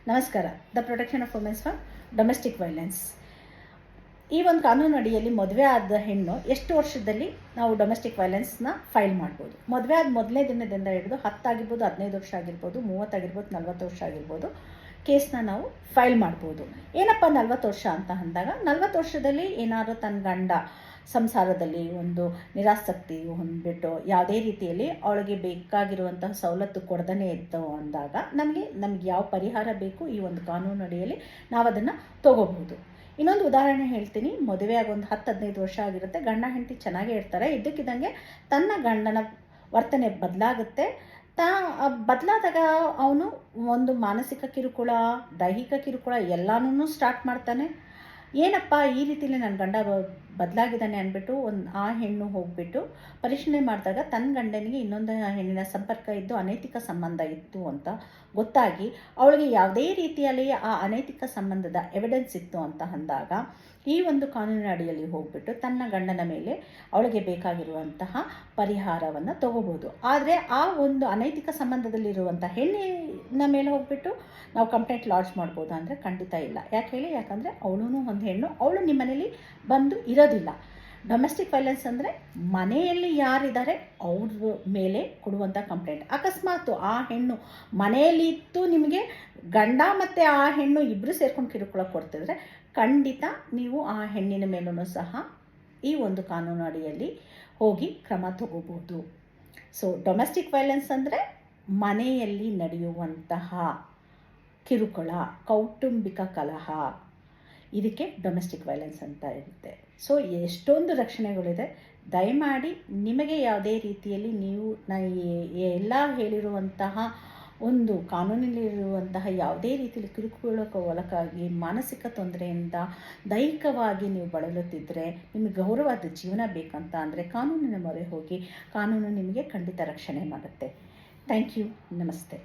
ನಮಸ್ಕಾರ. The protection of womens from domestic violence. ಈ ಒಂದು ಕಾನೂನು ಅಡಿಯಲ್ಲಿ ಮದುವೆ ಆದ ಹೆಣ್ಣು ಎಷ್ಟು ವರ್ಷದಲ್ಲಿ ನಾವು ಡೊಮೆಸ್ಟಿಕ್ ವೈಲೆನ್ಸ್ನ ಫೈಲ್ ಮಾಡ್ಬೋದು? ಮದುವೆ ಆದ ಮೊದಲನೇ ದಿನದಿಂದ ಹಿಡಿದು 10 ಆಗಿರ್ಬೋದು, 15 ವರ್ಷ ಆಗಿರ್ಬೋದು, 30 ಆಗಿರ್ಬೋದು, 40 ವರ್ಷ ಆಗಿರ್ಬೋದು, ಕೇಸ್ನ ನಾವು ಫೈಲ್ ಮಾಡ್ಬೋದು. ಏನಪ್ಪ 40 ವರ್ಷ ಅಂತ ಅಂದಾಗ, 40 ವರ್ಷದಲ್ಲಿ ಏನಾದರೂ ತನ್ನ ಗಂಡ ಸಂಸಾರದಲ್ಲಿ ಒಂದು ನಿರಾಸಕ್ತಿ ಹೊಂದ್ಬಿಟ್ಟು ಯಾವುದೇ ರೀತಿಯಲ್ಲಿ ಅವಳಿಗೆ ಬೇಕಾಗಿರುವಂತಹ ಸವಲತ್ತು ಕೊಡದೇ ಇತ್ತು ಅಂದಾಗ ನಮಗೆ ಯಾವ ಪರಿಹಾರ ಬೇಕು ಈ ಒಂದು ಕಾನೂನು ಅಡಿಯಲ್ಲಿ ನಾವು ಅದನ್ನು ತೊಗೋಬಹುದು. ಇನ್ನೊಂದು ಉದಾಹರಣೆ ಹೇಳ್ತೀನಿ. ಮದುವೆ ಆಗಿ ಒಂದು 10-15 ವರ್ಷ ಆಗಿರುತ್ತೆ. ಗಂಡ ಹೆಂಡತಿ ಚೆನ್ನಾಗೇ ಇರ್ತಾರೆ. ಇದ್ದಕ್ಕಿದ್ದಂಗೆ ತನ್ನ ಗಂಡನ ವರ್ತನೆ ಬದಲಾಗುತ್ತೆ. ಬದಲಾದಾಗ ಅವನು ಒಂದು ಮಾನಸಿಕ ಕಿರುಕುಳ, ದೈಹಿಕ ಕಿರುಕುಳ ಎಲ್ಲನೂ ಸ್ಟಾರ್ಟ್ ಮಾಡ್ತಾನೆ. ಏನಪ್ಪ ಈ ರೀತಿಯಲ್ಲಿ ನನ್ನ ಗಂಡ ಬದಲಾಗಿದ್ದಾನೆ ಅಂದ್ಬಿಟ್ಟು ಆ ಹೆಣ್ಣು ಹೋಗ್ಬಿಟ್ಟು ಪರಿಶೀಲನೆ ಮಾಡಿದಾಗ ತನ್ನ ಗಂಡನಿಗೆ ಇನ್ನೊಂದು ಹೆಣ್ಣಿನ ಸಂಪರ್ಕ ಇದ್ದು ಅನೈತಿಕ ಸಂಬಂಧ ಇತ್ತು ಅಂತ ಗೊತ್ತಾಗಿ ಅವಳಿಗೆ ಯಾವುದೇ ರೀತಿಯಲ್ಲಿ ಆ ಅನೈತಿಕ ಸಂಬಂಧದ ಎವಿಡೆನ್ಸ್ ಇತ್ತು ಅಂತ ಅಂದಾಗ ಈ ಒಂದು ಕಾನೂನಿನ ಅಡಿಯಲ್ಲಿ ಹೋಗ್ಬಿಟ್ಟು ತನ್ನ ಗಂಡನ ಮೇಲೆ ಅವಳಿಗೆ ಬೇಕಾಗಿರುವಂತಹ ಪರಿಹಾರವನ್ನು ತಗೋಬೋದು. ಆದರೆ ಆ ಒಂದು ಅನೈತಿಕ ಸಂಬಂಧದಲ್ಲಿರುವಂಥ ಹೆಣ್ಣಿನ ಮೇಲೆ ಹೋಗ್ಬಿಟ್ಟು ನಾವು ಕಂಪ್ಲೇಂಟ್ ಲಾಡ್ಜ್ ಮಾಡ್ಬೋದು ಅಂದರೆ ಖಂಡಿತ ಇಲ್ಲ. ಯಾಕಂದರೆ ಅವಳು ಒಂದು ಹೆಣ್ಣು, ಅವಳು ನಿಮ್ಮ ಮನೇಲಿ ಬಂದು ಇರೋದಿಲ್ಲ. ಡೊಮೆಸ್ಟಿಕ್ ವೈಲೆನ್ಸ್ ಅಂದರೆ ಮನೆಯಲ್ಲಿ ಯಾರಿದ್ದಾರೆ ಅವ್ರ ಮೇಲೆ ಕೊಡುವಂಥ ಕಂಪ್ಲೇಂಟ್. ಅಕಸ್ಮಾತ್ ಆ ಹೆಣ್ಣು ಮನೆಯಲ್ಲಿ ಇತ್ತು, ನಿಮಗೆ ಗಂಡ ಮತ್ತು ಆ ಹೆಣ್ಣು ಇಬ್ಬರು ಸೇರ್ಕೊಂಡು ಕಿರುಕುಳ ಕೊಡ್ತಿದ್ರೆ ಖಂಡಿತ ನೀವು ಆ ಹೆಣ್ಣಿನ ಮೇಲೂ ಸಹ ಈ ಒಂದು ಕಾನೂನು ಅಡಿಯಲ್ಲಿ ಹೋಗಿ ಕ್ರಮ ತಗೋಬೋದು. ಸೊ ಡೊಮೆಸ್ಟಿಕ್ ವೈಲೆನ್ಸ್ ಅಂದರೆ ಮನೆಯಲ್ಲಿ ನಡೆಯುವಂತಹ ಕಿರುಕುಳ, ಕೌಟುಂಬಿಕ ಕಲಹ, ಇದಕ್ಕೆ ಡೊಮೆಸ್ಟಿಕ್ ವೈಲೆನ್ಸ್ ಅಂತ ಇರುತ್ತೆ. ಸೊ ಎಷ್ಟೊಂದು ರಕ್ಷಣೆಗಳಿದೆ. ದಯಮಾಡಿ ನಿಮಗೆ ಯಾವುದೇ ರೀತಿಯಲ್ಲಿ ನೀವು ಎಲ್ಲ ಹೇಳಿರುವಂತಹ ಒಂದು ಕಾನೂನಿನಲ್ಲಿರುವಂತಹ ಯಾವುದೇ ರೀತಿಯಲ್ಲಿ ಕಿರುಕುಳಕ್ಕೆ ಒಳಗಾಗಿ ಮಾನಸಿಕ ತೊಂದರೆಯಿಂದ ದೈಹಿಕವಾಗಿ ನೀವು ಬಳಲುತ್ತಿದ್ದರೆ, ನಿಮಗೆ ಗೌರವವಾದ ಜೀವನ ಬೇಕಂತ ಅಂದರೆ ಕಾನೂನಿನ ಮೊರೆ ಹೋಗಿ. ಕಾನೂನು ನಿಮಗೆ ಖಂಡಿತ ರಕ್ಷಣೆ ಮಾಡುತ್ತೆ. Thank you. ನಮಸ್ತೆ.